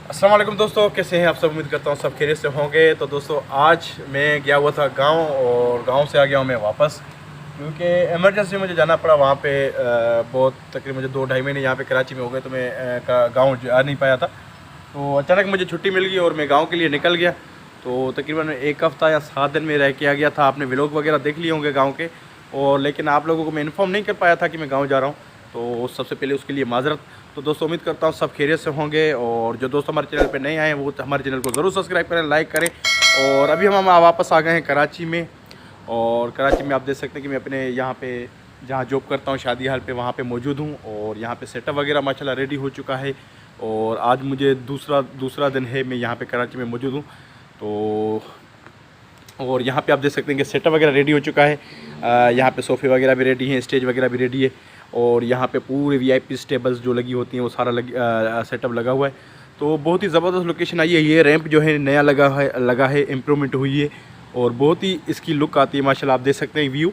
अस्सलाम वालेकुम दोस्तों, कैसे हैं आप सब। उम्मीद करता हूँ सब खैरियत से होंगे। तो दोस्तों आज मैं गया हुआ था गांव और गांव से आ गया हूँ मैं वापस, क्योंकि इमरजेंसी मुझे जाना पड़ा वहाँ पे। बहुत तकरीबन मुझे 2-2.5 महीने यहाँ पे कराची में हो गए, तो मैं गांव जा नहीं पाया था। तो अचानक मुझे छुट्टी मिल गई और मैं गाँव के लिए निकल गया। तो तकरीबन 1 हफ़्ता या 7 दिन में रह के आ गया था। आपने व्लॉग वगैरह देख लिए होंगे गाँव के, और लेकिन आप लोगों को मैं इन्फॉर्म नहीं कर पाया था कि मैं गाँव जा रहा हूँ। तो सबसे पहले उसके लिए माजरत। तो दोस्तों उम्मीद करता हूँ सब खैरियत से होंगे, और जो दोस्त हमारे चैनल पे नए आए हैं वो हमारे चैनल को ज़रूर सब्सक्राइब करें, लाइक करें। और अभी हम वापस आ गए हैं कराची में, और कराची में आप देख सकते हैं कि मैं अपने यहाँ पे जहाँ जॉब करता हूँ शादी हाल पे वहाँ पे मौजूद हूँ। और यहाँ पे सेटअप वगैरह माशाल्लाह रेडी हो चुका है, और आज मुझे दूसरा दिन है मैं यहाँ पे कराची में मौजूद हूँ। तो और यहाँ पे आप देख सकते हैं कि सेटअप वगैरह रेडी हो चुका है। यहाँ पे सोफ़े वगैरह भी रेडी हैं, स्टेज वगैरह भी रेडी है, और यहाँ पे पूरे वीआईपी टेबल्स जो लगी होती हैं वो सारा सेटअप लगा हुआ है। तो बहुत ही ज़बरदस्त लोकेशन आई है। ये रैंप जो है नया लगा है, इम्प्रूवमेंट हुई है, और बहुत ही इसकी लुक आती है माशाल्लाह। आप देख सकते हैं व्यू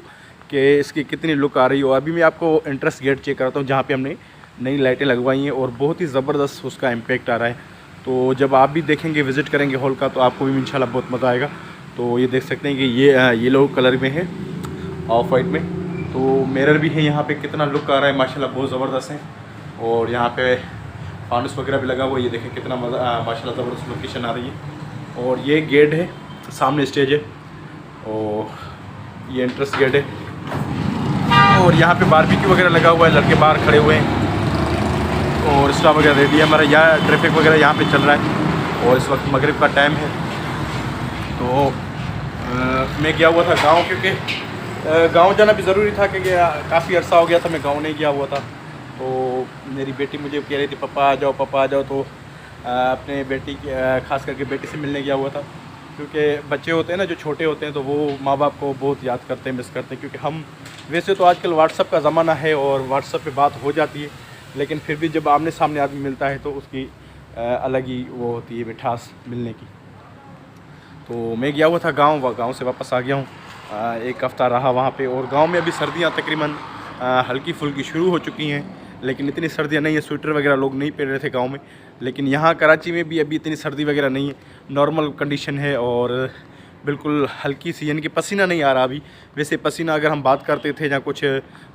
कि इसकी कितनी लुक आ रही है। और अभी मैं आपको एंट्रेंस गेट चेक कराता हूँ जहाँ पर हमने नई लाइटें लगवाई हैं, और बहुत ही ज़बरदस्त उसका इम्पैक्ट आ रहा है। तो जब आप भी देखेंगे, विज़िट करेंगे हॉल का, तो आपको भी इंशाल्लाह बहुत मज़ा आएगा। तो ये देख सकते हैं कि ये येलो कलर में है, ऑफ वाइट में। तो मिरर भी है यहाँ पे, कितना लुक आ रहा है माशाल्लाह, बहुत ज़बरदस्त है। और यहाँ पे फानुस वगैरह भी लगा हुआ है, ये देखें कितना मज़ा माशाल्लाह ज़बरदस्त लोकेशन आ रही है। और ये गेट है, सामने स्टेज है, और ये एंट्रेंस गेट है। और यहाँ पे बारबेक्यू वगैरह लगा हुआ है, लड़के बाहर खड़े हुए हैं, और स्टाफ वगैरह रेडी है हमारा। यहाँ ट्रैफिक वगैरह यहाँ पे चल रहा है, और इस वक्त मगरिब का टाइम है। तो मैं गया हुआ था गांव, क्योंकि गांव जाना भी ज़रूरी था, क्योंकि काफ़ी अर्सा हो गया था मैं गांव नहीं गया हुआ था। तो मेरी बेटी मुझे कह रही थी पापा आ जाओ, पापा आ जाओ। तो अपने बेटी ख़ास करके बेटी से मिलने गया हुआ था, क्योंकि बच्चे होते हैं ना जो छोटे होते हैं, तो वो माँ बाप को बहुत याद करते हैं, मिस करते हैं। क्योंकि हम वैसे तो आजकल व्हाट्सअप का ज़माना है और व्हाट्सअप पे बात हो जाती है, लेकिन फिर भी जब आमने सामने आदमी मिलता है तो उसकी अलग ही वो होती है मिठास मिलने की। तो मैं गया हुआ था गांव से वापस आ गया हूँ। 1 हफ़्ता रहा वहाँ पे, और गांव में अभी सर्दियाँ तकरीबन हल्की फुल्की शुरू हो चुकी हैं, लेकिन इतनी सर्दियाँ नहीं है। स्वेटर वगैरह लोग नहीं पहन रहे थे गांव में, लेकिन यहाँ कराची में भी अभी इतनी सर्दी वगैरह नहीं है, नॉर्मल कंडीशन है, और बिल्कुल हल्की सी, यानी कि पसीना नहीं आ रहा अभी। वैसे पसीना अगर हम बात करते थे या कुछ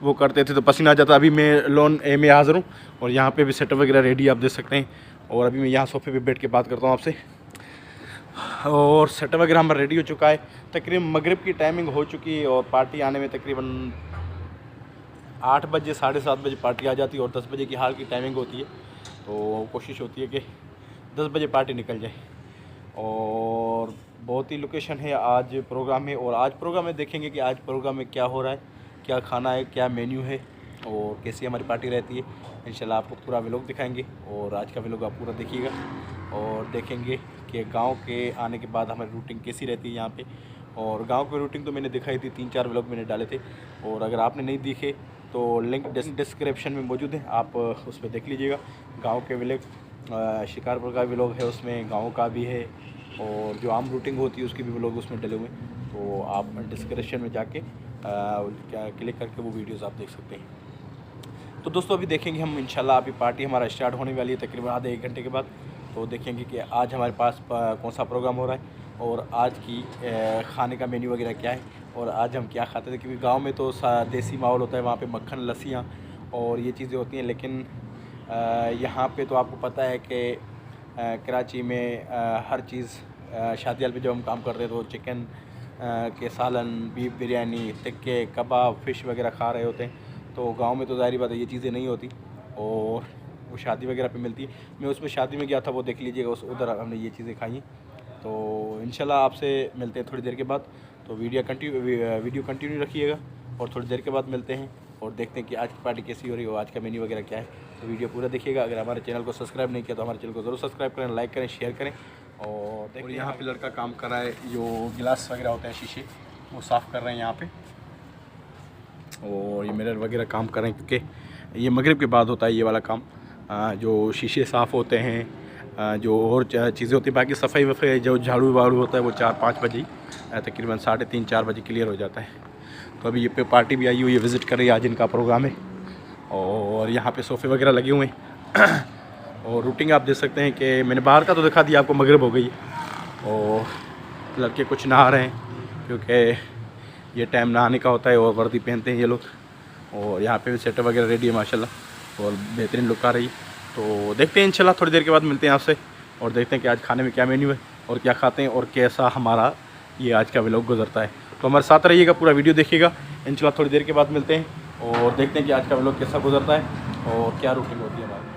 वो करते थे तो पसीना आ जाता। अभी मैं लोन ए में हाज़िर हूँ, और यहाँ पर भी सेटअप वगैरह रेडी आप देख सकते हैं। और अभी मैं यहाँ सोफ़े पर बैठ के बात करता हूँ आपसे, और सेटअप वगैरह हमारा रेडी हो चुका है। तकरीबन मगरिब की टाइमिंग हो चुकी है, और पार्टी आने में तकरीबन 8 बजे 7:30 बजे पार्टी आ जाती है, और 10 बजे की हाल की टाइमिंग होती है। तो कोशिश होती है कि 10 बजे पार्टी निकल जाए। और बहुत ही लोकेशन है आज प्रोग्राम में, और आज प्रोग्राम में देखेंगे कि आज प्रोग्राम में क्या हो रहा है, क्या खाना है, क्या मेन्यू है, और कैसी हमारी पार्टी रहती है। इंशाल्लाह आपको पूरा व्लॉग दिखाएंगे, और आज का व्लॉग आप पूरा देखिएगा, और देखेंगे कि गांव के आने के बाद हमारी रूटीन कैसी रहती है यहाँ पे। और गांव की रूटीन तो मैंने दिखाई थी, 3-4 व्लॉग मैंने डाले थे, और अगर आपने नहीं दिखे तो लिंक डिस्क्रिप्शन में मौजूद है, आप उस पर देख लीजिएगा। गांव के व्लॉग, शिकारपुर का व्लॉग है उसमें, गांव का भी है, और जो आम रूटीन होती है उसकी भी व्लॉग उसमें डले हुए हैं। तो आप डिस्क्रिप्शन में जाके क्लिक करके वो वीडियोज़ आप देख सकते हैं। तो दोस्तों अभी देखेंगे हम इंशाल्लाह, अभी पार्टी हमारा स्टार्ट होने वाली है तकरीबन आधे 1 घंटे के बाद। तो देखेंगे कि आज हमारे पास कौन सा प्रोग्राम हो रहा है, और आज की खाने का मेन्यू वगैरह क्या है, और आज हम क्या खाते थे। क्योंकि गांव में तो देसी माहौल होता है, वहाँ पे मक्खन, लस्सियाँ और ये चीज़ें होती हैं। लेकिन यहाँ पे तो आपको पता है कि कराची में हर चीज़ शादी हाल पे जब हम काम करते हैं तो चिकन के सालन, बीफ बिरयानी, टिक्के, कबाब, फ़िश वगैरह खा रहे होते हैं। तो गांव में तो ज़ाहिर बात है ये चीज़ें नहीं होती, और वो शादी वगैरह पे मिलती है। मैं उसमें शादी में गया था, वो देख लीजिएगा, उस उधर हमने ये चीज़ें खाई हैं। तो इंशाल्लाह आपसे मिलते हैं थोड़ी देर के बाद। तो वीडियो कंटिन्यू रखिएगा, और थोड़ी देर के बाद मिलते हैं, और देखते हैं कि आज की पार्टी कैसी हो रही है और आज का मेन्यू वगैरह क्या है। तो वीडियो पूरा देखिएगा। अगर हमारे चैनल को सब्सक्राइब नहीं किया तो हमारे चैनल को ज़रूर सब्सक्राइब करें, लाइक करें, शेयर करें। और यहाँ पे लड़का काम कर रहा है, जो गिलास वगैरह होते हैं शीशे, वो साफ़ कर रहे हैं यहाँ पे, और ये मिरर वगैरह काम कर रहे हैं, क्योंकि ये मगरिब के बाद होता है ये वाला काम। जो शीशे साफ़ होते हैं, जो और चीज़ें होती हैं, बाकी सफाई वफाई जो झाड़ू वाड़ू होता है वो 4-5 बजे तकरीबन 3:30-4 बजे क्लियर हो जाता है। तो अभी ये पे पार्टी भी आई हुई है, विज़िट कर रही है, आज इनका प्रोग्राम है। और यहाँ पे सोफ़े वगैरह लगे हुए हैं और रूटीन आप देख सकते हैं कि मैंने बाहर का तो दिखा दिया आपको, मगरिब हो गई और लड़के कुछ नहा रहे हैं क्योंकि ये टाइम नहाने का होता है और वर्दी पहनते हैं ये लोग। और यहाँ पे भी सेटअप वगैरह रेडी है माशाल्लाह और बेहतरीन लुक आ रही। तो देखते हैं इंशाल्लाह थोड़ी देर के बाद मिलते हैं आपसे और देखते हैं कि आज खाने में क्या मेन्यू है और क्या खाते हैं और कैसा हमारा ये आज का व्लॉग गुजरता है। तो हमारे साथ रहिएगा, पूरा वीडियो देखिएगा। इंशाल्लाह थोड़ी देर के बाद मिलते हैं और देखते हैं कि आज का व्लॉग कैसा गुजरता है और क्या रूटीन होती है हमारी।